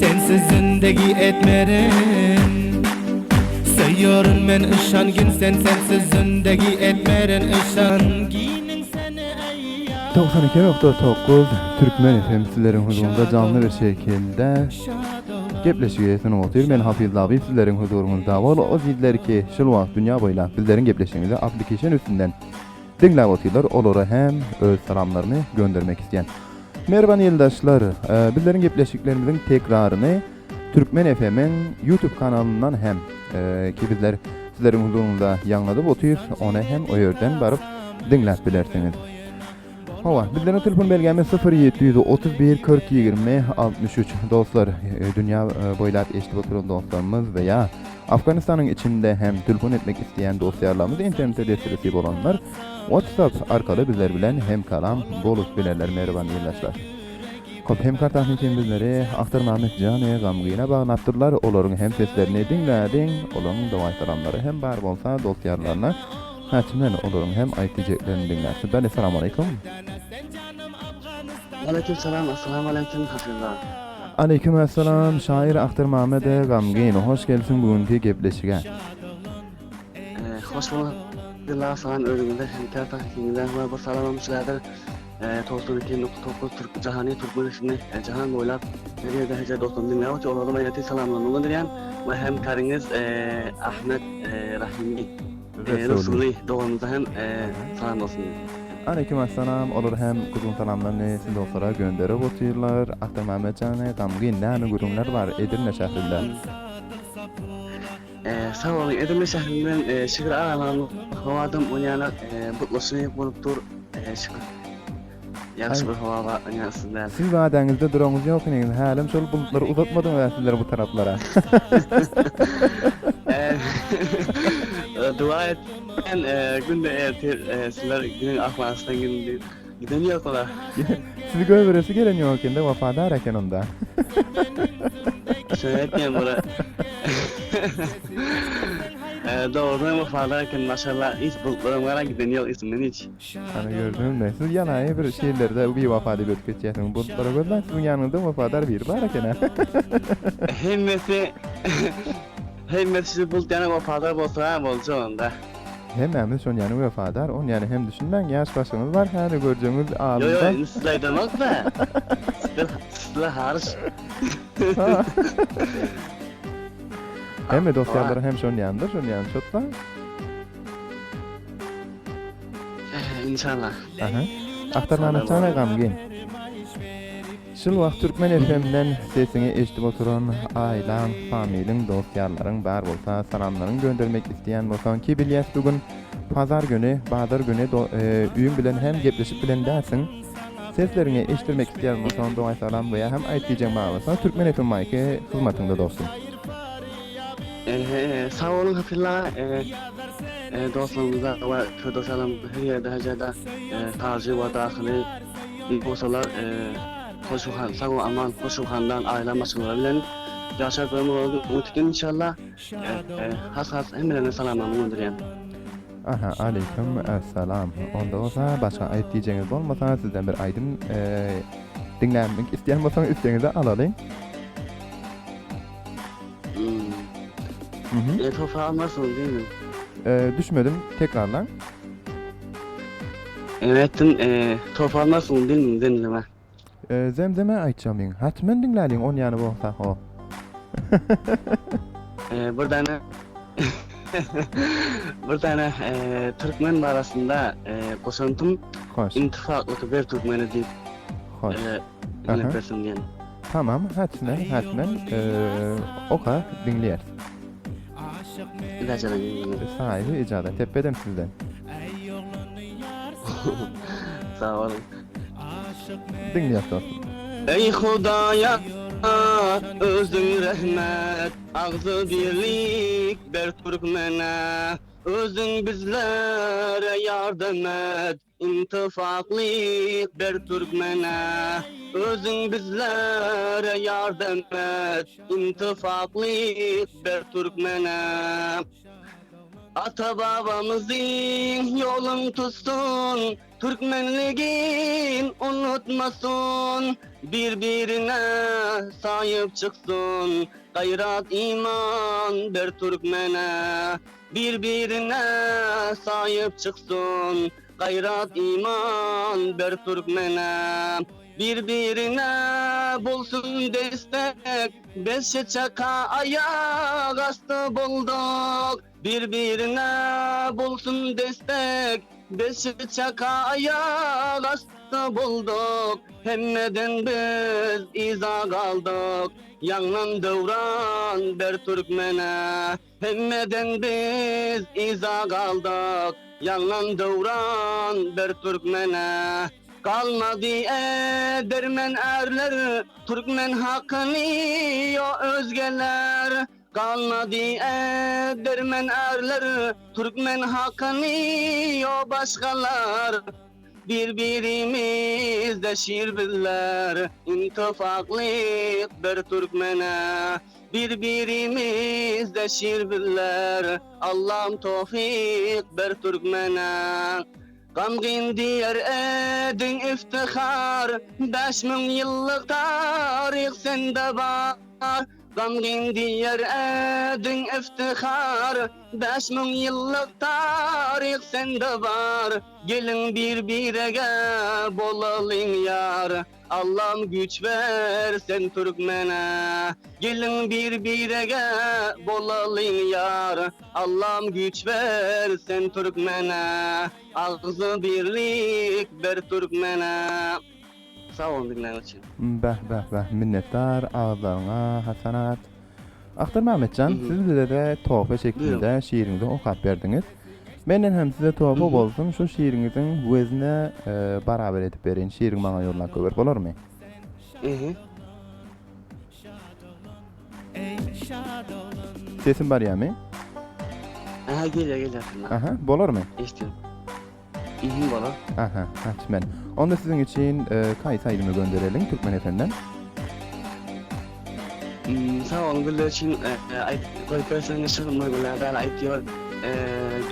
sensiz zindagi etmerin. Sayyorum men ışan gün sensiz zindagi etmerin ışan. Giyinin seni ayya 92.9 Türkmen FM sizlerin huzurunda canlı bir şekilde gepleşigini otur. Men Hafiz abi sizlerin huzurunuzda. O ziller ki şu wagt dünya boyunca bizlerin gepleşigini aplikasyon üstünden dinlep oturlar. Olara hem öz salamlarını göndermek isteyen. Merhaba yoldaşlar. Bizlerin gepleşiklerimizin tekrarını Türkmen FM'in YouTube kanalından hem ki bizler sizlerin huzurunda yayınladıp otur. Ona hem o yerden barıp dinlep bilersiniz. Hava, bizlerin telefon belgemiz 0731 40 20 63 dostlar, dünya boylap eşit oturan dostlarımız veya Afganistan'ın içinde hem telefon etmek isteyen dostlarımız internete destek olanlar WhatsApp arkalı bizler bilen hem kalam bolup bilerler. Merhaba yoldaşlar. Hem kartahnikin bizleri aktarmamız canı gamgıyına bağlanaptırlar. Olorun hem seslerini dinledin, olorun davaytaranları hem bar bolsa dostlarlarına hatmen olorun hem aytijeklerini dinlersin. Ben Esselamu Aleyküm. Aleyküm selam, assalamu aleyküm hafizler. Aleyküm esselam, şair Ahtar Mehmet Gamgin. Hoş gelsin bugünkü gepleşige. Hoş bulduk. Dillah salam ölümünde, hemkar tahkiminde ve bu salamamızlardır. Toğuzun 2.9 Türk Cahani Türkmenisini Cahan boylap nereye de hece dostum dinleyen o oğlum ayeti salamlarını diyen ve hemkarınız Ahmet Rahimi Resulü doğumuzda hem salam olsun. Aleyküm esselam, olur hem kuzun salamlarını siz dostlara gönderip otururlar. Ahtar Mehmet Canı Gamgin näme gurumlar var Edirne şehrinde. Sağ olun, Edirne şehrinden şükür ağalarını havadım oynayarak mutlusunu bulup dur şükür. Yaxşı bir hava var aslında. Siz vadangizde duranız yok ne? Halim şol bulutları uzatmadım ben sizlere bu taraflara. Dua et. Günde sizler günün ahmasından giden yok ola. Sizi görüresi gelen yok ende vefadar eken onda. Şöyle etmeyen bura. Doğrudan vefadarken maşallah hiç bulutlarım var giden yok ismini hiç. Hani gördüm de siz yanayı bir şeylerde bir vefada bir geçeceksiniz. Bulutları görden sizin yanında vefadar bir var eken. Hemmesi sizi bulut yana vefadar bolsa bolsa onda. Hem son yani vefadar, on yani hem düşünmen yaş başınız var, hani göreceğiniz ağzında. Yo, sizlerden yok da. Sizler hariç. Hem de dostlarları hem son yanında, çotla. İnşallah. Ahtar Mehmet Canı Gamgin. Şul wagt Türkmen FM'den sesini eşitip oturan ailan, familin, dostlarların bar bolsa salamlarını göndermek isteyen bolsan ki bilyas bugün pazar günü, bazar günü üyün bilen hem gepleşip bilen dersin. Seslerini eşittirmek isteyen bolsan doğa salam veya hem aytdiyeceğim bağlasan Türkmen FM Mike hizmetinde dostum. Sağ olun hafizler. Dostlarımıza ve kötü salam her yerde hecede tarzı ve dahili bolsalar Koşuhan, sağ ol aman Koşuhan'dan aile maçları bilen yaşar bölümü oldu. Unutken inşallah has hemen salamlarını gönderiyorum. Aha, aleyküm esselam. Onda olsa başka ayet diyeceğiniz olmasa sizden bir aydın dinlenmek isteyen olsanız isteğinizi alalım. Toprağım nasıl değil mi? Düşmedim tekrarlan. Evet, toprağım nasıl değil mi denilme. Zemzeme aytacağım. Hatmen dinleyin on yani bu o. Bir tane Türkmen arasında koşantım Hoş. intifaklı bir Türkmeni deyip Hoş. dinlepesin diyen. Tamam, hatmen oka dinleyer. İlacana Sahibi icada tepeden sizden. Sağ olun. Dinleyer dostum. Ey Hudaya özün rahmet ağzı birlik ber Türkmene özün bizlere yardım et intifaklık ber Türkmene özün bizlere yardım et intifaklık ber Türkmene ata babamızın yolun tutsun Türkmenligin unutmasın birbirine sahip çıksın. Gayrat iman bir Türkmene, birbirine sahip çıksın. Gayrat iman bir Türkmene, birbirine bulsun destek. Beş çaka ayak astı bulduk, birbirine bulsun destek. Beş çaka ayak astı bulduk. Hemmeden biz iza kaldık, yanlan dövran bir Türkmene. Hemmeden biz iza kaldık, yanlan dövran bir Türkmene. Kalmadı edermen erler, Türkmen hakkını yo özgeler. Kalmadı edermen erler, Türkmen hakkını yo başkalar. Birbirimizde şirbiller, intifaklık bir Türkmene. Birbirimizde şirbiller, Allah'ım tevfik bir Türkmene. Gamgin diyer edin iftihar, 5000 yıllık tarih sende var. Gamgin diyer edin iftihar, 5000 yıllık tarih sende var. Gelin birbirege bolalım yar, Allah'ım güç versen Türkmene. Gelin birbirege bolalım yar, Allah'ım güç versen Türkmene. Ağzı birlik bir Türkmene. Sağ olun dinleyen için. Beh, minnettar, ağızlarına hasanat. Ahtar Mehmetcan, siz bizlere tuhfa şeklinde şiirinizi okuyup berdiniz. Menden hem size tuhfa bolsun, şu şiirinizin özüne beraber edip verin. Şiirin bana yollap köber bolar mı? Sesim var ya mı? Aha geliyor. Aha, bolar mı? İstiyorum. Bana. Aha, hatmen. Onda sizin için kayıt aydını gönderelim Türkmen Efendi'den. Sağ olun güller için koypersen yaşarım uygularda ait diyor.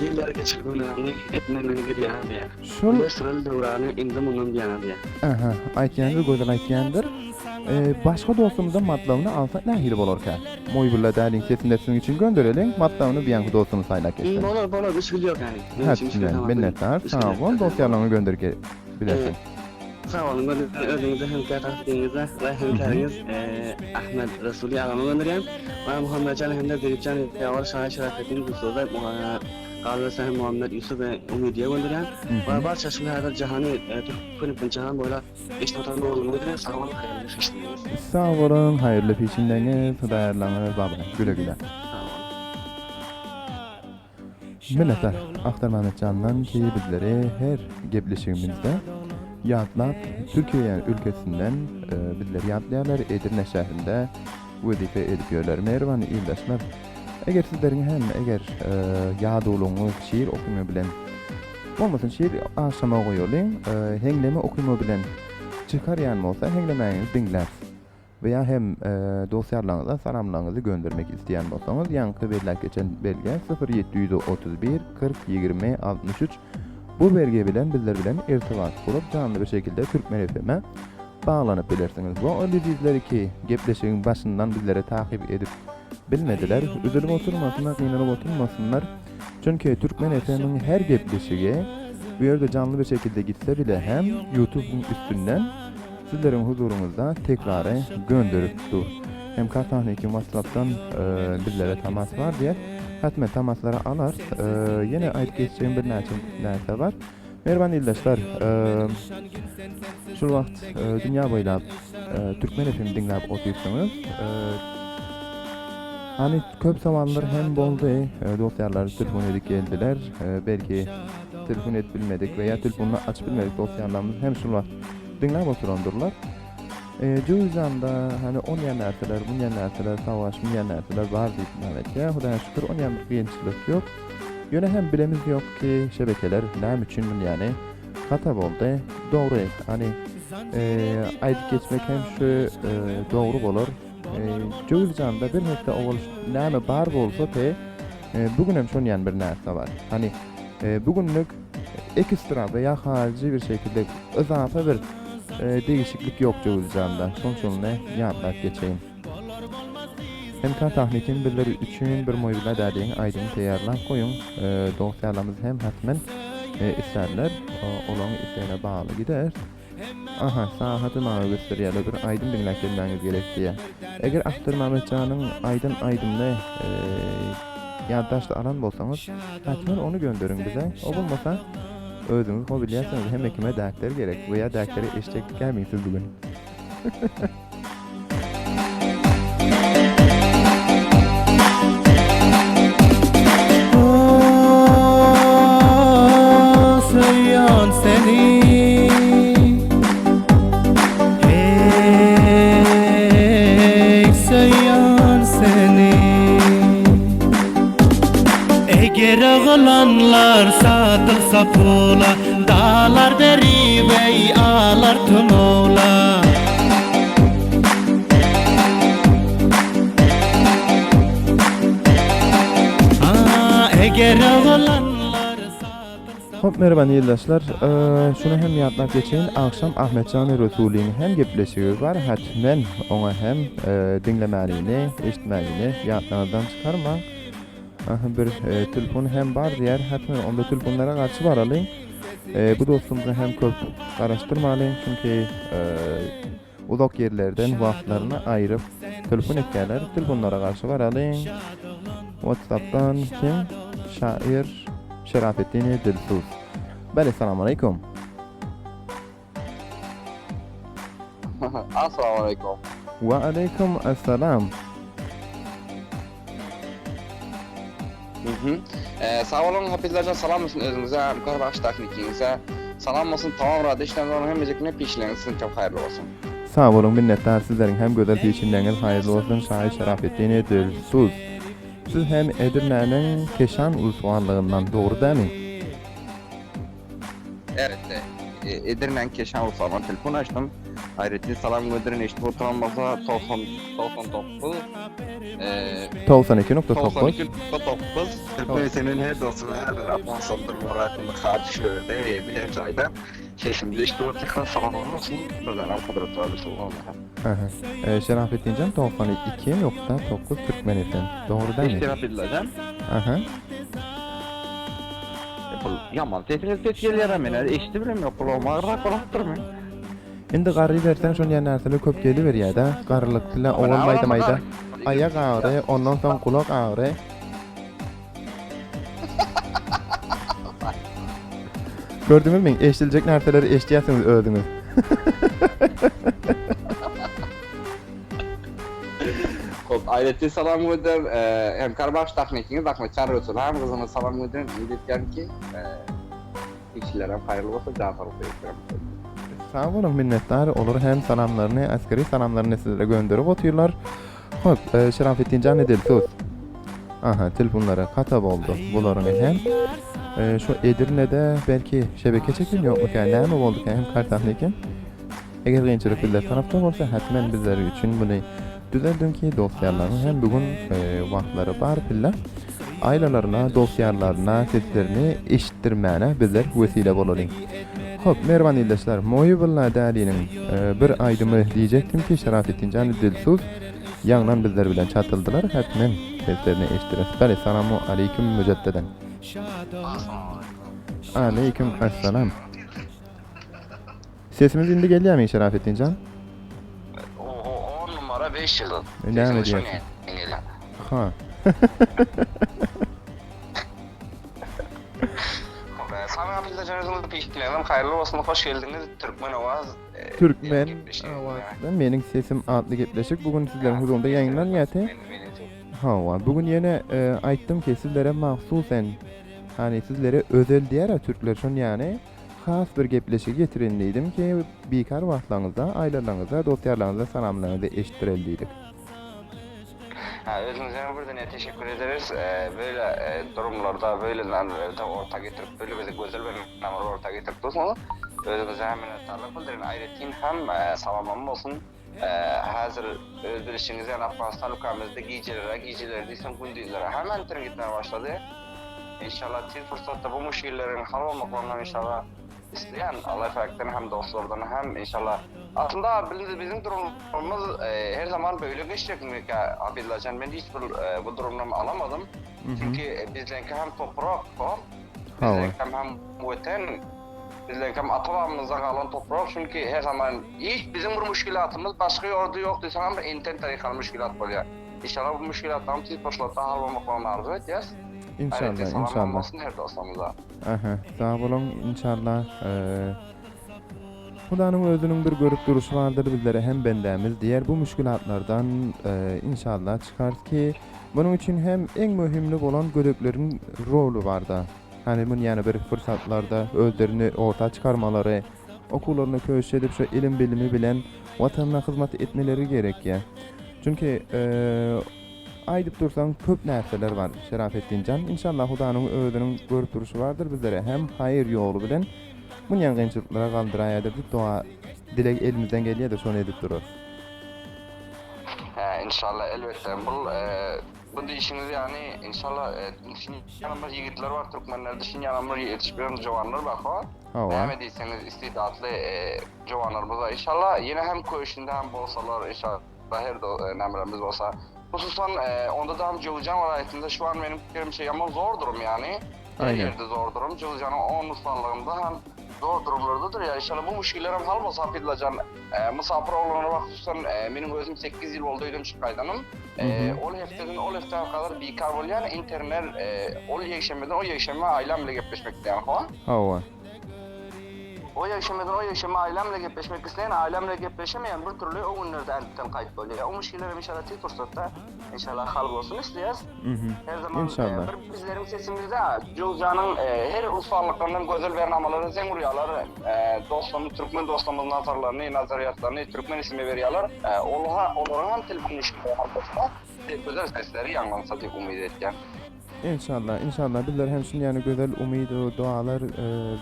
Giller geçirdiğini etmemeni gidiyor diye. Şol... Bu sırıl devranı indim onun diye. Aha, aytyandır, gözül aytyandır. Başka dostumuzun matlavını alsak nahil bolorken. Moybulla dälin sesinde sizin için gönderelim. Matlavını bir yankı dostumuz saylak geçsin. Bolar, bir şey yok yani. Hatmen, minnettar. Sağ olun, dosyalarını gönderir bilersin. Sağ olun, özünüze hemkâr takdinize ve hemkâriniz Ahmet Resulü ağamı göndereyim. Ve Muhammed Can hem de Deripcan Yavar Şahin Şerafettin Gülsoğlu Galvesi hem Muhammed Yusuf ve Umidiye göndereyim. Ve barça şimdi her cihani Türkmen'in cihan boyla işletan olduğunu göndereyim. Sağ olun, hayırlı fiştiniz. Sağ olun, hayırlı fişindeniz, dayarlanır baba. Güle güle. Minnettar, Ahtar Mehmetcan'dan ki bizleri her gepleşimimizde yadlap Türkiye ülkesinden bizleri yadlayalar Edirne şehrinde vazife edip yörler. Mervan ildaşlar. Eger sizlerin hem yad olunuz şiir okuyma bilen olmasın şiir aşama koyuyorlar. Hengleme okuyma bilen çıkar yani olsa henglemeyiniz dinler. Veya hem dosyalarınıza salamlarınızı göndermek isteyen olsanız yankı verilen geçen belge 0731 40 20 63. Bu belge bilen bizler bilen irtibat kurup canlı bir şekilde Türkmen FM'e bağlanıp bilirsiniz. Bu ödülizleri ki gepleşiğin başından bizlere takip edip bilmediler. Üzülüp oturmasınlar, kıyınlanıp oturmasınlar. Çünkü Türkmen FM'in her gepleşiği bu yerde canlı bir şekilde gitse bile hem YouTube'un üstünden sizlerin huzurunuzda tekrarı gönderip dur. Hem Kartahnekin WhatsApp'tan bizlere temas var diye hatmen temasları alar. Yine ait geçeceğim bir nerse var. Merhaba ildaşlar. Şu vakt dünya boyunca Türkmen FM dinlep otursanız hani köp zamanlar hem boldu dosyalar telefon edip geldiler. Belki telefon et bilmedik veya telefonunu aç bilmedik dosyalarımız hem şu vakt dinlep oturandırlar. Cüzanda hani 10 yerlerseler, bu yerlerseler, savaş, bu yerlerseler var deyip Mehmet ya. Hudaya şükür 10 yerlik kıyınçılık yok. Yöne hem bilemiz yok ki şebekeler ne için yani hata oldu. Doğru hani aydık geçmek hem şu doğru olur. Cüzanda bir nokta oluş ne bar olsa te bugün hem şun yan bir nerse var. Hani bugünlük ekstra veya harici bir şekilde izafe bir değişiklik yok cüzdandan. Sonuçta ýatlap geçeyim. Hem tahnikin birleri üçün bir moýbila dädiň aýdyny teýarlap goýun. Dogtýarlarymyz hem hatmen islerler. Olaň islerine bağlı gider. Aha, sahaty maňa gösterýärler, bir aýdym dinläp gelmäňiz gerek diýe. Eger Ahmedjanyň aýdymny ýaddaşda alan bolsaňyz, hatmen onu gönderin bize. O bolmasa özüňiz goýbilýärsiňiz, hem ekime däkler gerek. Bu ýa däkleri eşek gelmeýsiz bugün. Söýýän seni hey söýýän seni eger ağlanlar satılsa pula dağlar derip ey ağlar tunula eger ağlanlar Hop merhaba ýoldaşlar. Şunu hem ýatlap geçeyin. Akşam Ahmedjan Resuliň hem gepleşigi bar. Hatmen ona hem dinlemäliğini, eşitmäliğini ýatlardan çykarma. Bir telefon hem bar diýer. Hatmen onda telefonlara garşy baralyň. Bu dostumyzy hem köp garaşdyrmalyň çünki uzak yerlerden wagtlaryny aýryp telefon etýärler. Telefonlara garşy baralyň. WhatsApp'tan kim? Şair Şerafettin Dilsuz. Bale, selamun aleyküm. Assalamu alaikum. Wa aleyküm assalam. Sağ olun, hapizlerden salam olsun özünüze, mükar baş teknikinize. Salam olsun, tamam rahat işlemden sonra hem müzikine pişleriniz sizin çok hayırlı olsun. Sağ olun, minnettar sizlerin hem gözel peşinleriniz hayırlı olsun. Şair Şerafettin Dilsuz. Siz hem Edirne'nin Keşan Ulsuanlığından doğru değil mi? Evet, Edirne'nin Keşan Ulsuanlığından telefon açtım. Hayretli salam gönderin, işte bu travmasa 99 92.9 Telefon senin her dostuna her Afganstan'dır Murat'ın kardeşleri de bir çayda sesimde işte o tekrar salam olmasın. Buradan arkadaşlar olsun. Şerafettincan 92.9 Türkmen FM. Doğru değil mi? İstirap edileceğim. Aha. Yaman sesiniz ses geliyor hemen. Eşiti bilem yok. Kulağıma kulaktırmıyor. Indi garry bersen şon ýa närseli köp geliber ýa-da garrylykla owalmaýda ayak ağrı, ondan soň kulak ağrı. Gördüňizmi men eşdiljek nerseleri eşdiýärsiňiz özüňiz. Hop, aýretli salam gönder. Hem karbaş teknikiniz Ahmedjan Resul hem gyzyna salam gönderin. Diýýär ki, kişiler hem hayırlı bolsa jafar beýikler. Sağ olun, minnettar olur. Hem salamlarını, askeri salamlarını sizlere gönderip oturlar. Hop, Şerafettincan Dilsuz. Aha, telefonlara katap oldu. Buların hem şu Edirne'de belki şebeke çekim yok mu? Yani näme boldu hem kartahnikin? Eger gençlik bildir tarafta bolsa hatmen bizler üçün bunu düzeldim ki dostlarlarına hem bugün wagtlary bar pilla aýlalarına, dostlarlarına seslerini eşitdirmäne bizler wesile bolalyň. Hop, merhaba ýoldaşlar. Moýbilla däliňiň bir aýdymy diýjekdim ki Şerafettinjan Dilsuz ýaňdan bizler bilen çatyldylar. Hatmen seslerini eşitdirek. Bale, salamu aleyküm müjeddeden. Aleyküm assalam. Sesimiz indi gelýärmi Şerafettinjan? 10 numara 5 yıl. Näme diýersiň? Ha. Sana aplikasyonunuzu pişkiledim. Hayırlı olsun, hoş geldiniz. Türkmen Avaz. Türkmen Avaz'da mening sesim adlı gepleşik. Bugün sizlerin huzurunda yayınlanýar. Ha, bugün yine aýtdym ki sizlere mahsusen hani sizlere özel diýär türkler şon yani has bir gepleşik getirin diýdim ki beýkar wagtlaryňyzda, aýlarlaryňyzda, dostlarlaryňyza salamlaryňyzy eşitdireldiýdik. Özünüze buradan teşekkür ederiz. Böyle durumlarda, böyle anlarda orta getirip, böyle bize güzel bir namur orta getirip durmalı. Özünüze hemen tarlak bildirin. Ayrıca hem salamam olsun. Hazır öldürüşünüzü Afganistan ülkemizde giyiciler değilsen gündüzlere hemen tren gitmeye başladı. İnşallah tez fırsatta bu müşkillerin hal olmaklarından inşallah isteyen Allah efektten hem dostlardan hem inşallah. Aslında bizim durumumuz her zaman böyle geçecek mi ki Abdülhacan? Ben hiç bu durumdan alamadım. Çünkü bizdenki hem toprak var, bizdenki hem vatan, bizdenki hem atabamızdan kalan toprak. Çünkü her zaman hiç bizim bu müşkilatımız başka yolda yok desem ama internet tarikalı müşkilat oluyor. İnşallah bu müşkilatlarımı siz başlatta halvamaklarını arzu edeceğiz. İnşallah, inşallah. Olmasın her dostlarımıza. Aha, sağ olun inşallah. Hudanın özünün bir görüp duruşu vardır bizlere hem bendemiz diğer bu müşkilatlardan inşallah çıkar ki bunun için hem en mühimli olan gödeklerin rolü var da. Hani bunun yani bir fırsatlarda özlerini ortaya çıkarmaları, okullarını köşedip şu ilim bilimi bilen vatanına hizmet etmeleri gerek ya. Çünkü aydıp dursan köp nerseler var Şerafettin Can. İnşallah Hudanın özünün görüp duruşu vardır bizlere hem hayır yolu bilen bunyan gençliklere kaldıraya da bir dua dilek elimizden geliyor da şunu edip durur. İnşallah elbette. Bu işiniz yani inşallah yanımda yigitler var Türkmenler dışın yanımda yetişmeyen jovanlar bak o. Devam ediyseniz istidatlı jovanlarımız var. İnşallah yine hem köşünde hem bolsalar inşallah her nemremiz olsa. Hususan onda da hem Cılcan valayetinde şu an benim fikrim ama zor durum yani. Her yerde zor durum. Cılcan'ın 10 ustalığında hem zor durumlardadır ya. İnşallah bu müşkillerim hal olsa Abdülhacan misafir olanlara bak hususan benim özüm 8 yıl oldu ödüm çıkaydanım. Ol hefteden kadar bikar ol yani internet ol yekşemeden o yekşeme ailemle gepleşmekte yani Hava. O yaşamadan o yaşama ailemle gepleşmek isteyen, ailemle gepleşemeyen bir türlü o günlerde elbitten kayıp oluyor. O müşkilerim inşallah tek fırsatta inşallah halk olsun istiyoruz. Her zaman bizlerin sesimizde Cılcan'ın her ufaklıklarından güzel bernamaları, zenguruyalar, dostlarımız, Türkmen dostlarımızın nazarlarını, nazariyatlarını, Türkmen ismi veriyorlar. Onların telefonu işini yapmakta güzel sesleri yanlansa diye umut etken. İnşallah bizler hem şimdi yani güzel umid dualar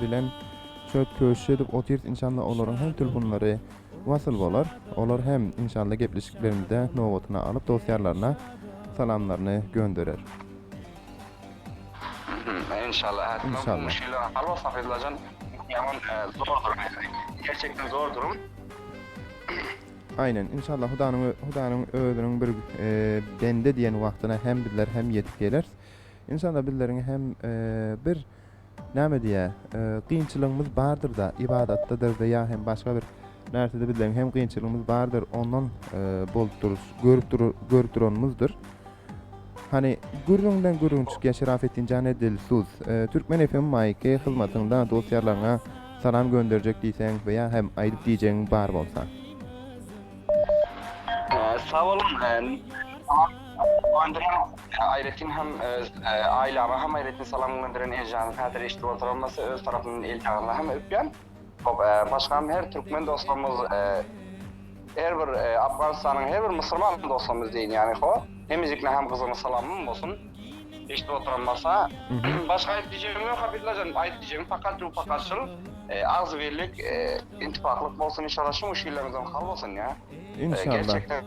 bilen şöyle köşe edip otirt inşallah onların hem telefonları vasıl bolar. Onlar hem inşallah gepleşiklerimizde nowatına alıp dosyarlarına salamlarını gönderir. İnşallah. Bu müşkiler halva Abdülhacan yaman zor durum. Gerçekten zor durum. Aynen inşallah Hudanın ödünün bir bende diyen vaktına hem bizler hem yetip gelir. İnşallah bizlerin hem bir näme diye kıyınçılığımız bardır da ibadattadır veya hem başka bir närsede bizlerin hem kıyınçılığımız bardır ondan görüp duranımızdır. Hani güründen gürünçke Şerafettin Can Dilsuz Türkmen FM Mayke hizmetinde dosyarlarına salam gönderecek diysen veya hem ayıp diyeceğin bar bolsa. Sağ olun. Ayretin hem aileme hem Ayretin salam gönderen Ercan'ın Kadir işti oturulması öz tarafının iltihanına hem öpken. Başkanım her Türkmen dostumuz, her bir Afganistan'ın her bir Mısırman dostumuz deyin yani o. Hem müzikle hem kızının salamım olsun. İşte oturulmasa. Başka ayıp diyeceğim yok Abdülhacan. Ayıp diyeceğim fakat bu fakatçıl ağzı birlik, intifaklık olsun inşallah şu müşkillerimizden kalmasın ya. İnşallah. Gerçekten.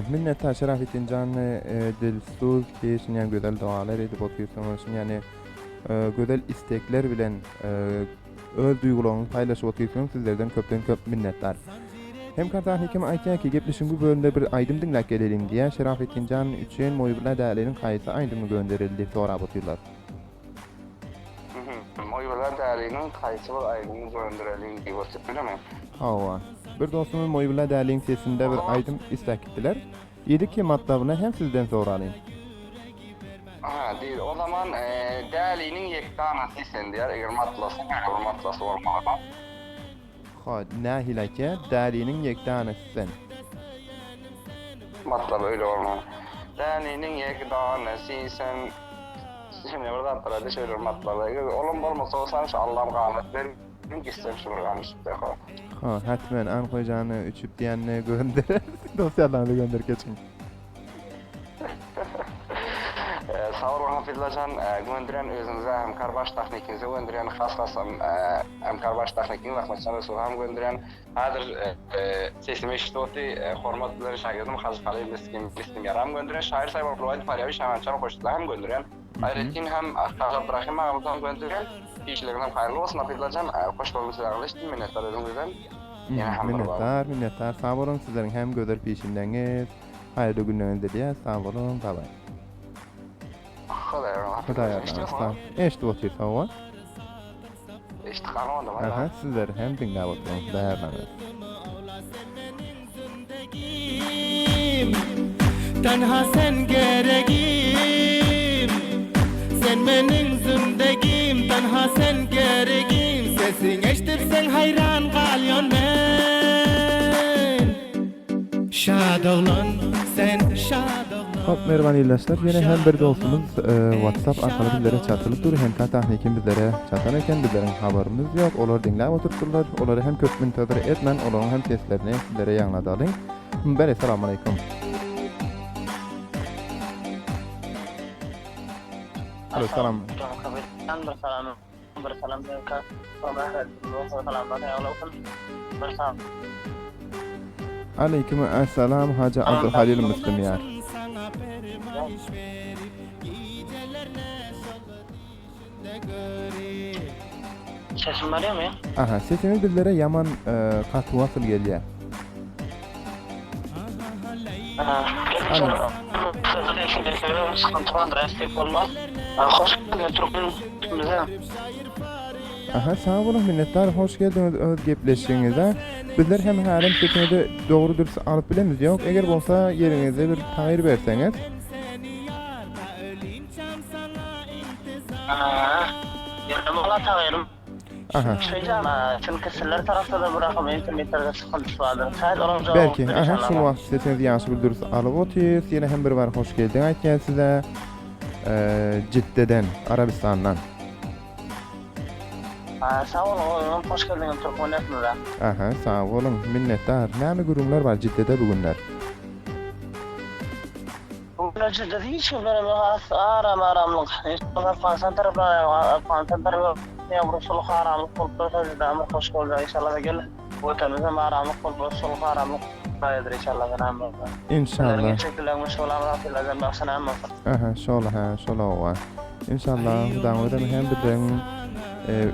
Minnettar Şerafettin Can Dilsuz ki yani güzel dualar edip oturuyorsunuz yani güzel istekler bilen öz duygularını paylaşıp oturuyorsunuz sizlerden köp minnettar. Hem kardeşim kim aytıyor ki gepleşin bu bölümde bir aydım dinlek gelelim diye Şerafettin Can için moyubla değerlerin kayıtı aydımı gönderildi sonra batıyorlar. Moyubla değerlerinin kayıtı aydımı gönderildi diye batıyorlar mı? Hava. Bir dostumun moyubla değerlerin sesinde bir aydım istek ettiler. Yedik ki matlabını hem sizden sorayım. Değil. O zaman değerliğinin yektanası sen diyor. Eğer matlası olmalı. Nahilake değerliğinin yektanası sen. Matlabı öyle olmalı. Değerliğinin yektanası sen. Şimdi burada parada şöyle matlabı. Oğlum olmasa olsan şu Allah'ım rahmet verin. Gitsem şunu rahmet verin. Hatmen an koyacağını üçüp diyenine gönder. Dosyalarını gönder geçin. Sağ olun Abdülhacan, gönderen özünüze hem karbaş teknikinize gönderen xas-xasam hem karbaş teknikini rahmetçan Resul hem gönderen hadir sesimi eşitoti hormat bilen şagirdim Xazı Qalay Miskin yaram gönderen şair Sayın Abdülvahid Faryavi Şamançan koştular hem gönderen Ayrıca hem Aşağı Ibrahim ağabeyden göndergen işlerinden hayırlı olsun Hafizlacan. Hoş bulmuşlar işte minnettar özünüzden. Minnettar. Sağ olun sizlerin hem göder peşindeniz. Hayırlı günleriniz diye sağ olun. Bye bye. Hudaýa rahat. Eşdi otur sağ ol. İşte kanalda var. Aha, sizler hem dinläp oturun. Daýarlanýar. Tenha sen geregim, sen menin zindegim. Tenha sen geregim, sesin eşitip sen hayran kalyon men. Şad olan sen şad olan. Hop, merhaba illesler. Yine hem bir dostumuz WhatsApp arkalı bizlere çatılıp dur. Hem ta tahnikin bizlere çatanırken bizlerin haberimiz yok. Olar dinläp oturtdular. Olary hem köp mintadır etmen, olaryň hem seslerini sizlere ýaňladalyň. Bere assalamu alaykum. Alo, salam. Aleyküm assalam Hacı Abdülhalil Müslümiyar. Sesim var mı? Aha, sesiniz bizlere yaman katı wasıl gelýär. Aha, sağ olun, minnettar, hoş geldiniz öz gepleşiňize. Bizler hem halim sesini doğru dürüst alıp bilemiz yok. Eger bolsa ýeriňizde bir taýir berseňiz. Yardım ola tağırım. Aha. Çünkü sizler tarafta da bırakım internetlerde sıkıntısı vardır. Sayın olanca Belki, aha, şu wagt sesinizi ýaşy bir dürüst alıp otyrs. Ýene hem bir bar hoş geldin aýtýan size. Cidden, Arabistandan. Sağ olun, hoş geldiniz Türkmenistanda. Aha, sağ olun, minnettar. Näme gurumlar var Cidde'de bugünler? Bugün Cidde'de hiç kimlerim yok. Aramlık. Afganistan tarafı Sulh aramlık kulüpleri de ama hoş geldiniz inşallah gel. Bu tanıza aramlık kulüpleri Sulh aramlık baydır inşallah ben. İnşallah. Gerçekten şolar lazım baksana ama. Aha, şola var. İnşallah daňyda hem biziň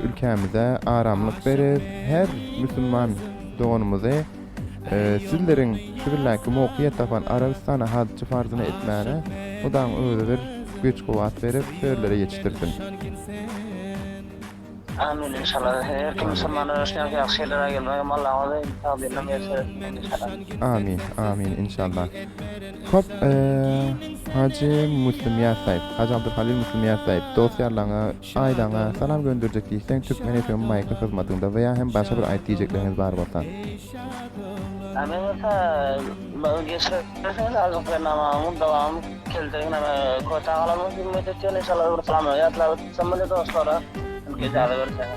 ülkemize aramlyk berer. Her Müslüman doganymyzy sizleriň şu birläki mowqiyet tapan Arabistana hadyjy farzyny etmäne odan öýle bir güç kuwat berip şeýlere ýetişdirsin. Amin inşallah. Her kim Müslümanlar için yaxşı şeyler gelmeye Allah'a tabiinden versin inşallah. Amin inşallah. Hop, Hacı Müslümiyar Sayıp, Hacı Abdülhalil Müslümiyar Sayıp, dostlarlaňa, aýlaňa salam gönderjek diýseň Türkmen FM maýka hyzmatynda veya hem başga bir aýt diýjekleriniz bar bolsa. Amin ata geçirsen lazım namamın devamı keldiğine kota alanımız ümmet ediyor inşallah bir salam yatlar samimli dostlara icazet verirsen.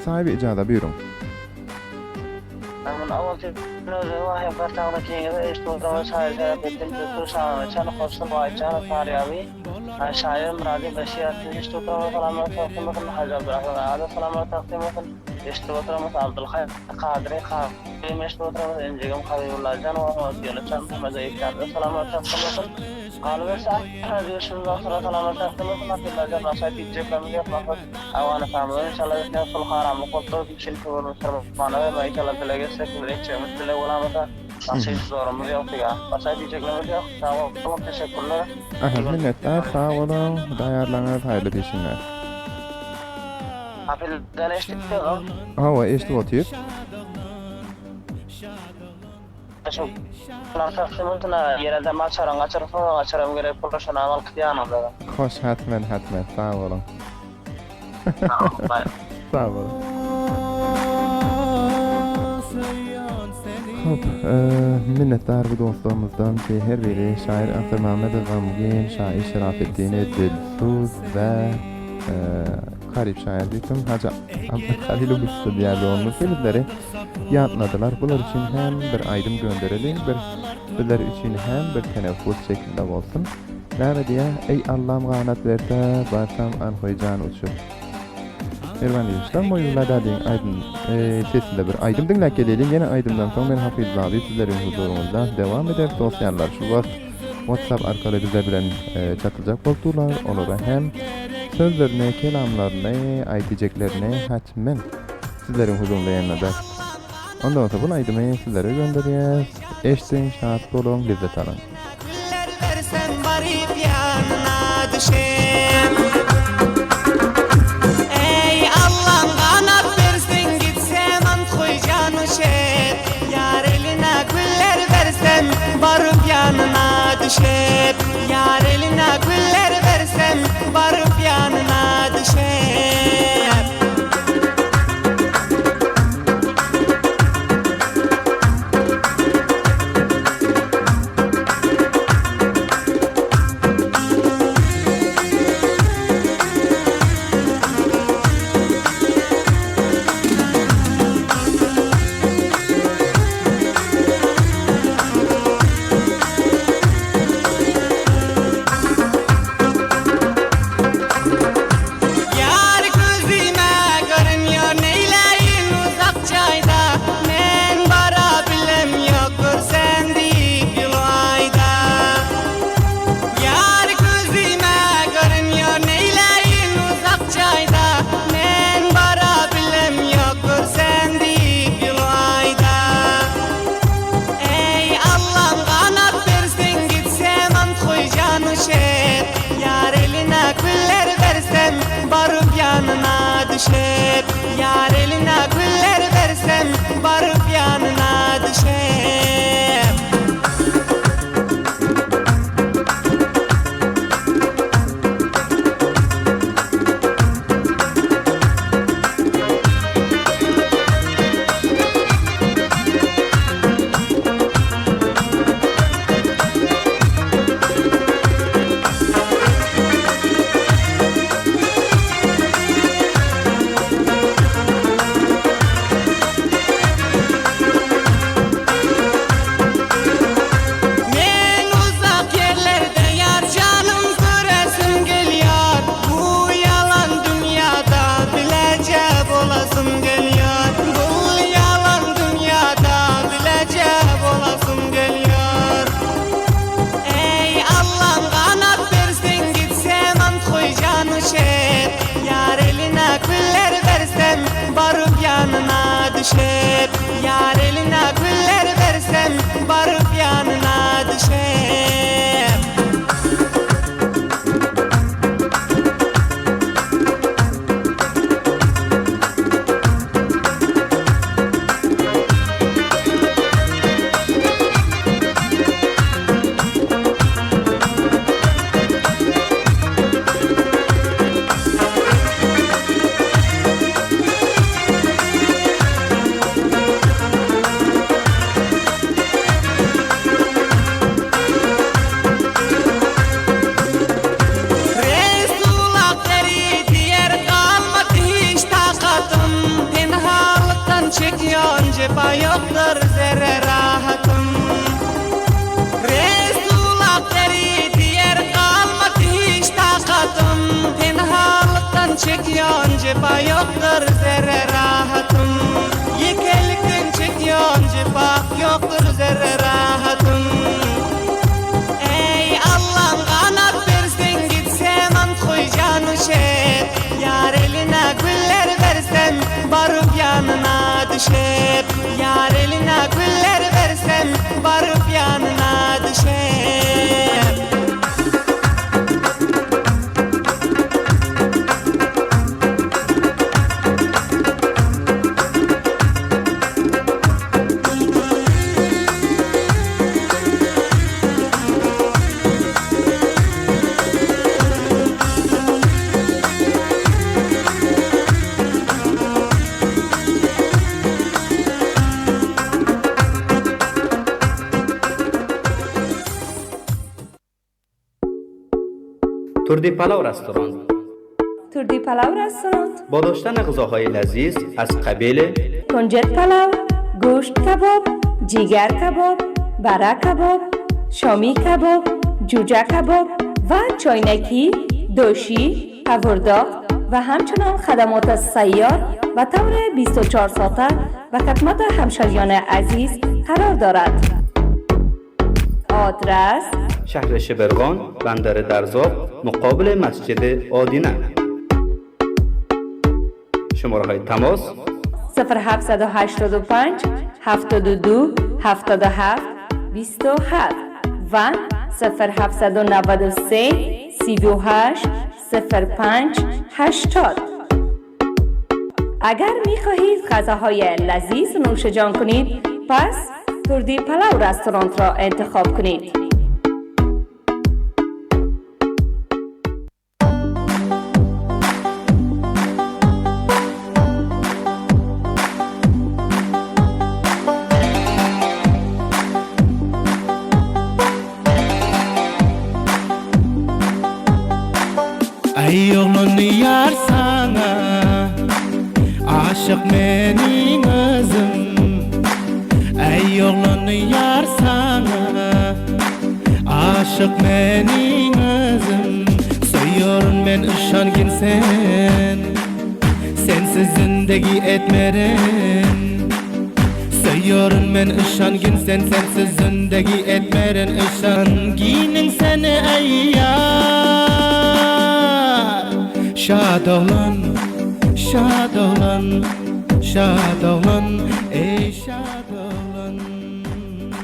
Sahibi icazet buyurun. Amin awalti wahim kartağındaki yere işte o zaman şair ettim tuttu şahane çanı koştum ayçanı tarihi şair Muradi Beşiyat'ın işte o zaman salamat takdim ettim Hacı Abdülhamid salamat takdim ettim işte o zaman Abdülhayy Kadri işte o zaman Encegim Habibullah Can o diyorlar Mezayip'ten salamat takdim ettim قالوا ساعة هذه شنو صار سلامة تختمت ما في مجال راسي تجيب لهم يفرق أوانا فاهمين إن شاء الله إحنا في الخارم وقطر في الكبر مسترب معنا ما إن شاء الله تلاقي سكن ليش مثل ولا متى راسي زور مريض فيها راسي تجيب لهم يفرق سوا طلب تشكر له minnettar, sağ olun, daýarlaňyz haýyrly beşinler. Hafil deleştik de o. Hawa eşdip otyr. Çok Taksimintna yerelde maçaran açarım gerek profesyonel amal kıyanada. Hoş, hatmen, sağ olun. Sağ olun. Hop, minnettar bu dostlarımızdan ki her biri şair Ansar Mehmet Gamgin, şair Şerafettin Dilsuz ve garip şair diýdim Hacı Abdülhalil Müslümiyar doganymyz filmleri ýatladylar. Bular üçin hem bir aýdym gönderelim, bizler üçin hem bir teneffus şeklinde bolsun. Näme diýe? Ey Allah'ım ganat berse, barsam anhoýjan uçup. Merhaba dostlar, moýullarda diýen aýdym sesinde bir aýdym dinläp gelelim. Ýene aýdymdan soň men Hafiz abi sizleriň huzurunuzda dewam eder. Dostlar, şu wagt WhatsApp arkaly bize bilen çatyjak boldular. Olara hem sözlerini, kelamlarını, aýdyjeklerini hatmen sizleriň huzurunda ýanlada. Ondan sonra bunu aýdymy sizlere gönderýäs. Eşdiň, şat bolun, lezzet alın. Güller versen barip yanına düşem. Ey Allah'ım kanat versin gitsem ant koy canı şet. Yar eline güller versem barıp yanına düşem. Yar eline güller versem barıp yanına düşem. Yar eline güller versem barıp yanına düşem. Yar eline güller versem barıp yanına düşep. Yar eline güller versem barıp yanına düşep. Çekiyon cepa yoktur zerre rahatım. Resulullah deri diğer kalmadı hiç takatım. Tenhalıktan çekiyon cepa yoktur zerre rahatım. Yekelikten çekiyon cepa yoktur zerre rahatım. Ey Allah'ım kanat versen gitsem ant koy canı şet. Yar eline güller versem barıp yanına düşep. Yar eline güller versem barıp yanına düşep. تردی پلو رستوران تردی پلو رستوران با داشتن غذاهای لذیذ از قبیل کنجد پلو، گوشت کباب، جیگر کباب، برک کباب، شامی کباب، جوجه کباب و چاینکی، دوشی، هورداغ و همچنان خدمات سیار و طور 24 ساعته و خدمت همشهریان عزیز قرار دارد. آدرس شهر شبرغان بندر درزاب مقابل مسجد آدینه. شماره های تماس 0785 72 77 27 و 0793 38 05 80. اگر می خواهید غذاهای لذیذ نوش جان کنید، پس تردی پلو رستوران را انتخاب کنید. Ey oğlun yar sana, aşık menin özüm. Ey oğlun yar sana, aşık menin özüm. Soyuyorum ben ışangin sen, sensiz zindagi etmeren. Soyuyorum ben ışangin sen, sensiz zindagi etmeren. Işanginin seni ey yar. Şad olan, şad olan, şad olan, ey şad olan.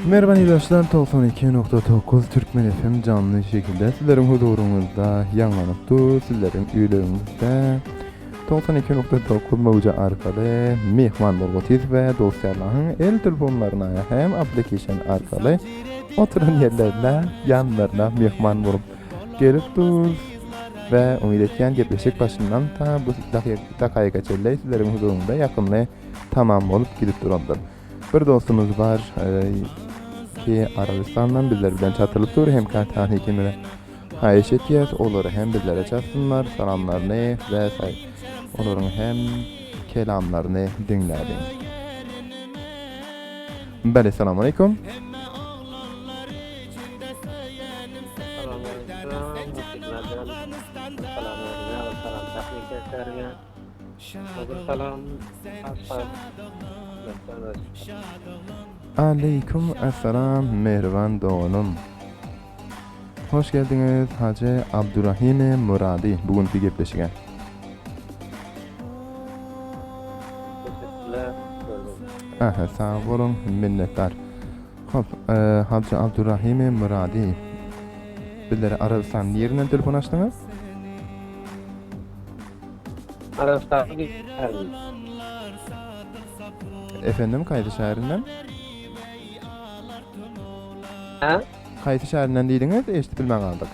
Merhaba dostlar, 92.9 Türkmen FM canlı şekilde sizlerin huzurunuzda yanlanıptı, sizlerin üylerinizde 92.9 mevzu arkalı mehman bolgotiz ve dostlarların el telefonlarına hem application arkalı oturan yerlerine yanlarına mehman bolup gelipdir. Ve umid etken gepleşik başından ta bu dakika çelle sizlerin huzurunda yakınlı tamam olup gidip durandır. Bir dostumuz var ki Arabistan'dan bizler bilen çatırılıp dur. Hem kartani kimine hayiş etiyet, onları hem bizlere çatsınlar, salamlarını ve onların hem kelamlarını dinledim. Bale, selamun aleyküm. Aleyküm esselam mehriban doğanım. Hoş geldiniz Hacı Abdurrahim Muradi. Bugünkü gepleşige. Aha, sağ olun, minnettar. Hop, Hacı Abdurrahim Muradi. Bizlere Arabistan yerinden telefon açtınız? Arabistan Efendim, Kaytı şehrinden? Ha? Kaytı şehrinden deydiniz, eşit bilmem aldık.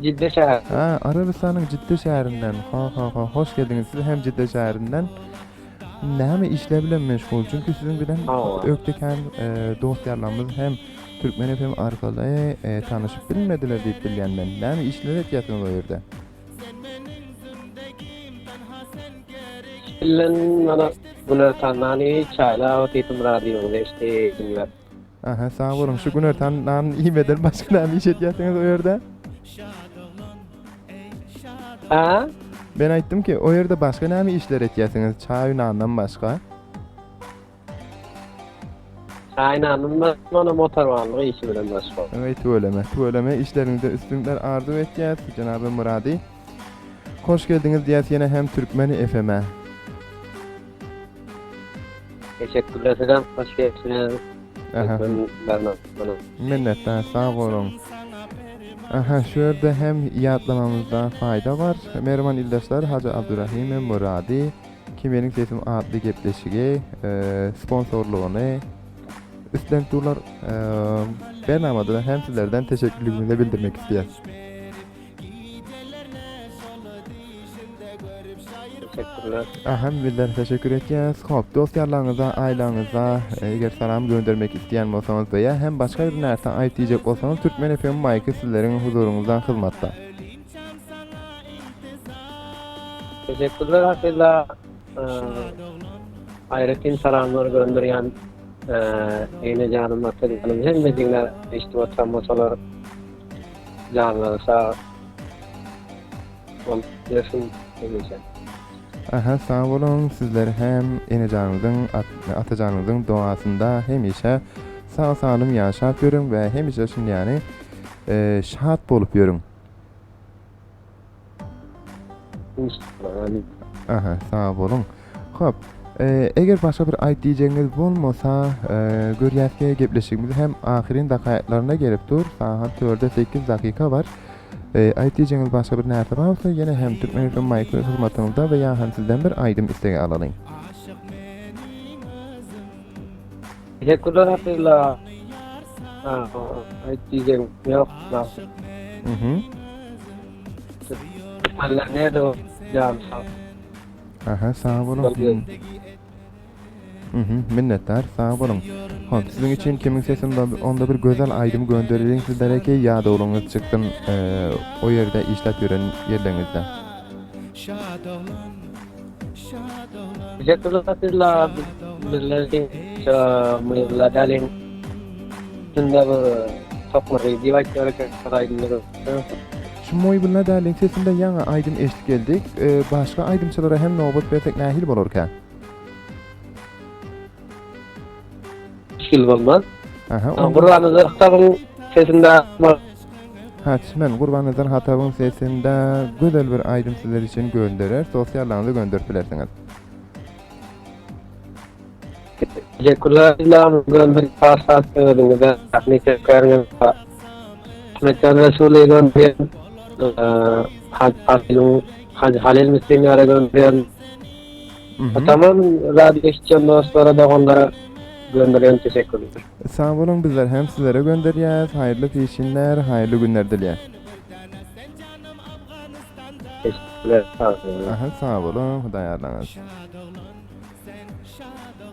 Cidde şehir. Ha, Arabistan'ın Cidde şehrinden. Hoş geldiniz. Siz hem Cidde şehrinden näme işle bilen meşgul. Çünkü sizin bilen ökteken dostlarlarımız hem Türkmen FM arkalı tanışıp bilmediler deyip bilgen ben. Näme işler etiyatınız o yerde? Bilen bana Güner Tanani çayla otitum radyonda işte dinler. Aha, sağ olun. Şu Güner Tanani iyi bedel başka näme iş etiyatınız o yerde? Ha? Ben aytdım ki o yerde başka näme işler etiyatınız? Çay nandan başka? Aynen, bana motor varlığı işi bilen başka. Evet, öyleme. İşlerinizde üstünler arzu etiyat Cenab-ı Muradi. Hoş geldiniz diyet yine hem Türkmeni FM'e. Teşekkürler sizden, hoş geldiniz. Aha. Minnettar, sağ olun. Aha, şurada hem iyi atlamamızda fayda var. Merhaba ildaşlar, Hacı Abdurrahim Muradi ki benim sesim adlı gepleşige sponsorluğunu üstlendiler. Ben amada hem sizlerden teşekkürlerimi bildirmek istiyorum. Teşekkürler. Aha, bizler teşekkür edeceğiz. Hop, dostlarlarınıza, ailanıza eğer selam göndermek isteyen olsanız veya hem başka bir nereden ait diyecek olsanız Türkmen FM Mike'ı sizlerin huzurunuzdan hizmette. Teşekkürler Hafiz'la hayretin selamları gönderiyen yine canım Hafiz'lerim hem de dinler işte oturmasalar canları sağ ol yaşın demeyeceğim. Aha, sağ olun. Sizler hem enecanınızın, atacanınızın duasında hem işe sağ salim yaşap görün ve hemişe şunu yani şahat bolup görün. Aha, sağ olun. Hop, eğer başka bir ayet diyeceğiniz olmasa, görüyorsunuz gepleşikimiz hem ahirin dakikatlarına gelip dur. Saat 4'e 8 dakika var. Ayet diyeceğiniz başka bir nerede varsa yine hem Türkmen FM Micro hizmetinde veya hem sizden bir aydım isteği alalım. Teşekkürler Atilla. Ayet diyeceğim yok. Allah nerede o? Can sağ. Aha, sağ olun. Minnettar, sağ olun. Hop, sizin için kimin sesinde onda bir güzel aydım gönderelim sizlere ki yada olunuz çıktın o yerde işlet gören yerlerinizde. Teşekkürler Atilla. Bizlerin mevladalin. Şimdi bu topları divayt olarak aydınları. Şu moybilna dälin sesinde yana aydym eşlik geldik. Başka aydımçılara hem nobat bersek nähil bolarka? Şil olmaz. Aha. Qurbanızlar Hatabın sesinde var. Hatmen Qurbanızlar Hatabın sesinde güzel bir aydym sizler için gönderer. Sosyallarınızı gönderip bilersiniz. Teşekkürler. İlhamızdan bir saat verdiniz. Ne tekrarınız var. Mekan Resulü'ye gönderen Hacı Halil Müslüman'a gönderen tamam radyo işçiyen dostlara da onlara gönderen teşekkürler. Sağ olun, bizler hem sizlere gönderiyoruz. Hayırlı peşinler, hayırlı günler dileriz. Teşekkürler. Aha, sağ olun, Hudayarlanız.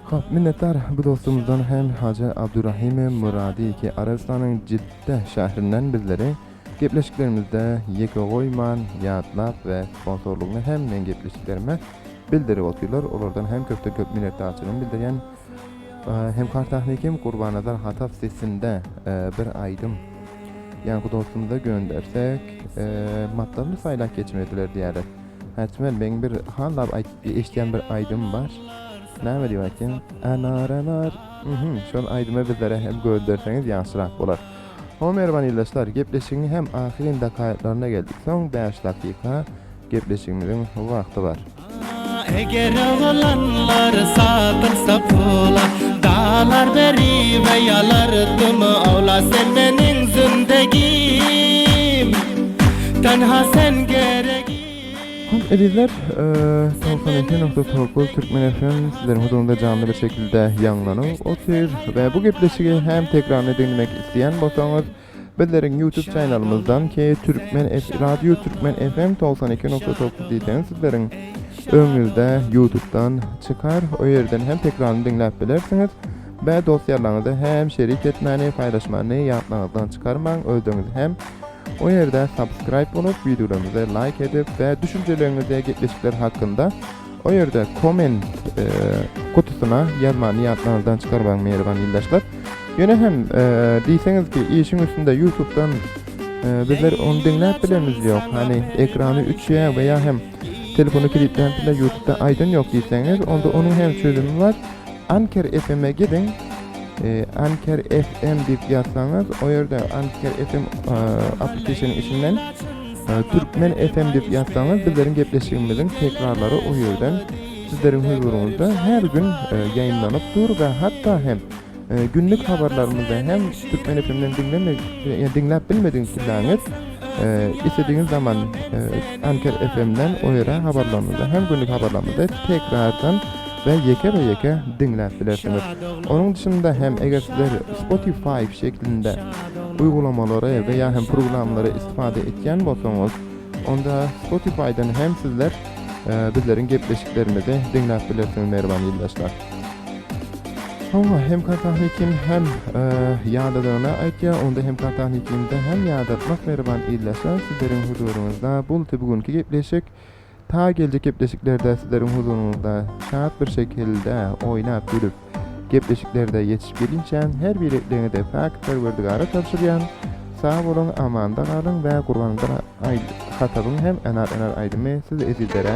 Hop, minnettar bu dostumuzdan hem Hacı Abdurrahim Muradi ki Arabistan'ın Cidde şehrinden bizleri gepleşiklerimizde yeke koyman, yadlap ve sponsorluğunu hem men gepleşiklerime bildirip otuyorlar. Oradan hem köp minnettarçılığını bildiriyen hem kartahnikim Qurbanazar Hatap sesinde bir aydım yani bu dostumuza göndersek matlarını saylak geçmediler diyeler. Hatmen ben bir hala eşleyen bir aydım var. Näme diýäkin? Anar. Şol aydyma bizlere hem gönderseniz ýaşyrak bolar. Homerman ýyldaşlar, gepleşigini hem ahirin dakikatlaryna geldik. Soň 5 dakika gepleşigimizin wagty bar. Eger oğlanlar satılsa pula, dağlar beri ve yalardım avla sen benim zindegim, tenha sen gereğim. Edizler, 92.9 Türkmen FM sizlerin huzurunda canlı bir şekilde yayınlanıp otur ve bu gepleşigi hem tekrarını dinlemek isteyen bolsaňyz bizlerin YouTube kanalımızdan ki Radyo Türkmen FM 92.9 diýsen sizlerin öňünizde YouTube'dan çıkar, o yerden hem tekrarını dinläp bilersiniz ve dosyalarınızı hem şerik etmeni, paylaşmany ýatlaryňyzdan çıkarmaň, özüňiz hem o yerde subscribe olup videolarımıza like edip ve düşüncelerinize gepleşikler hakkında o yerde comment kutusuna yazmanı yapmanızdan çıkarmak mehriban ýyldaşlar. Yine hem diýseniz ki işin üstünde YouTube'dan bizler onu dinläp bilemiz yok. Hani ekranı 3'ye veya hem telefonu kilitlenip de YouTube'da aydın yok diýseniz onda onun hem çözümü var. Anker FM'e gidin. Anker FM dip yazsanız o yerde Anker FM application içinden Türkmen FM dip yazsanız bizlerin gepleşigimizin tekrarları o yerden sizlerin huzurunuzda her gün yayınlanıp dur ve hatta hem günlük haberlerimizi hem Türkmen FM'den dinläp bilmediğiniz istediğiniz zaman Anker FM'den o yere haberlerimizi hem günlük haberlerimizi tekrardan ve yeke dinläp bilersiniz. Onun dışında hem eger sizler Spotify şeklinde uygulamaları veya hem programları istifade etken bolsaňyz, onda Spotify'dan hem sizler bizlerin gepleşiklerimizi dinläp bilersiniz mehriban ýyldaşlar. Hem kartahnikim hem ýadadyna aýtýa, onda hem kartahnikimde hem ýadatmak mehriban ýyldaşlar sizlerin huzurunuzda bugünkü gepleşik ta gelecek gepleşiklerde sizlerin huzurunuzda şahat bir şekilde oynap gülüp gepleşiklerde yetişip gelinçen her birliklerine de Perverdigara tapşyrýan. Sağ bolun, amanda kalın ve Qurbanazar Hatabın hem enar aydymy siz ezizlere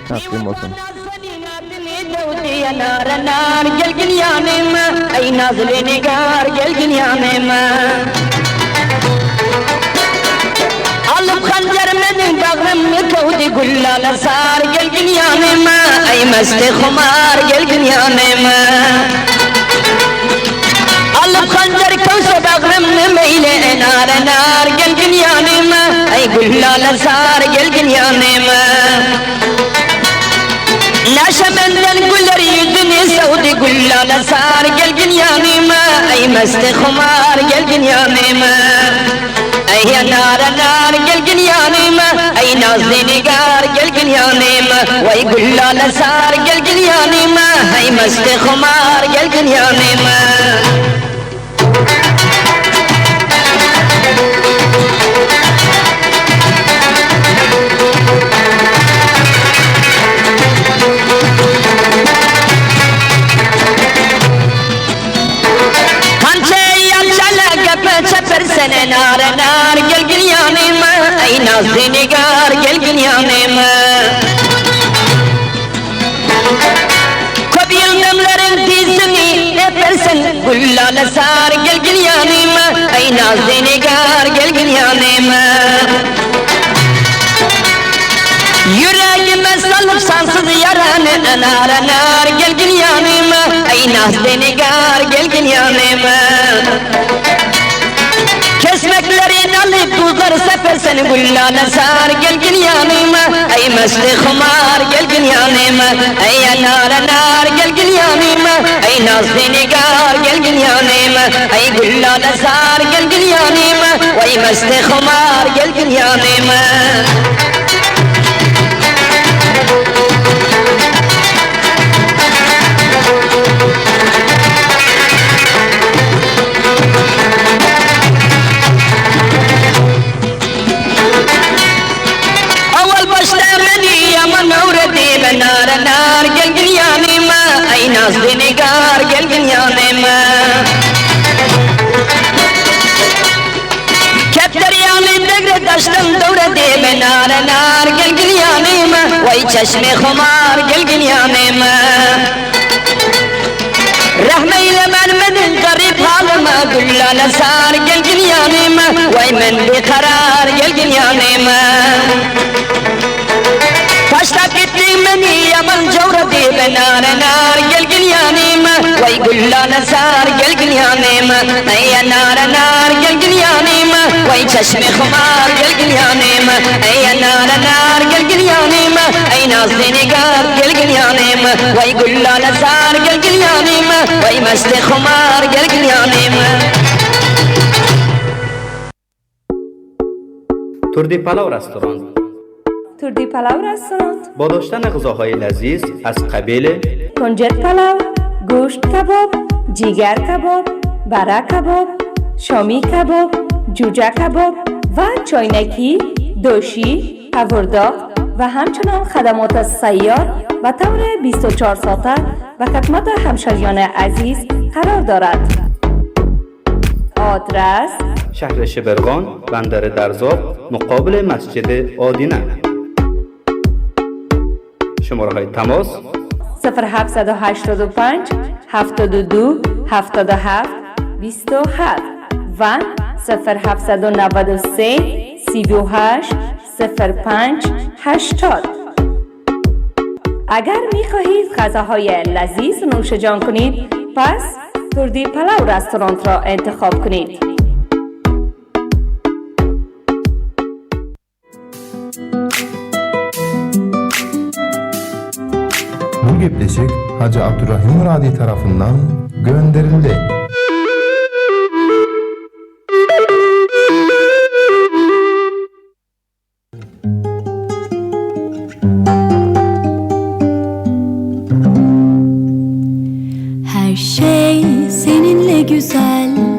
takdim bolsun. ey nazlı nigar gelgin yanıma. Alıp hancarımın bağrımı kovdu güllala sar gelgin yanıma. Ey mesti khumar gelgin yanıma. Alıp hancar kovsa bağrımı meyle enar enar gelgin yanıma. Ey güllala sar gelgin yanıma. Naşemenden güller yüzünü sevdi güllala sar gelgin yanıma. Ey mesti khumar gelgin yanıma. Ey yanar anar gelgin yanıma. Ey nazlı nigar gelgin yanıma. Vay güllala sar gelgin yanıma. Ey mesti khumar gelgin yanıma. Çepersene nar nar gelgin yanıma. Ey nazlı nigar gelgin yanıma. Kop yıldımların dizini epersen güllala sar gelgin yanıma. Ey nazlı nigar gelgin yanıma. Yüreğime salıp sansız yaranı nar nar gelgin yanıma. Ey nazlı nigar gelgin yanıma. Kesmeklerin alıp tuzları sepersen güllala sar gelgin yanıma. Ey mesti khumar gelgin yanıma. Ey yanar anar gelgin yanıma. Ey nazlı nigar gelgin yanıma. Ey güllala sar gelgin yanıma. Ey mesti khumar gelgin yanıma. Nar nar gelgin yanıma. Ey nazlı nigar gelgin yanıma. Kepter yanı degre taştım doğradı ben nar nar gelgin yanıma. Vay çeşme khumar gelgin yanıma. Rahmeyle mermedin garip halıma. Güllala sar gelgin yanıma. Vay men bir karar gelgin yanıma. Taşlap gittin beni yaman cavradı ben nar nar gelgin yanıma. Vay güllala sar gelgin yanıma. Ey nar nar gelgin yanıma. Vay çeşme khumar gelgin yanıma. Ey nar nar gelgin yanıma. Ey nazlı nigar gelgin yanıma. Vay güllala sar gelgin yanıma. Vay mesti khumar gelgin yanıma. تردی پلاو رستوران تردی پلاو رستوران با داشتن غذاهای لذیذ از قبیل کنجد پلاو، گوشت کباب، جیگر کباب، برا کباب، شامی کباب، جوجه کباب و چاینکی، دوشی، هورداغ و همچنان خدمات سیار و طور 24 ساعته و خدمات همشهریان عزیز قرار دارد. آدرس شهر شبرغان، بندر درزاب، مقابل مسجد آدینه. شماره های تماس 0785 72 77 27 و 0793 38 05 80. اگر می خواهید غذاهای لذیذ نوش جان کنید پس تردی پلاو رستوران را انتخاب کنید. Bu gepleşik Hacı Abdurrahim Muradi tarafından gönderildi. Her şey seninle güzel.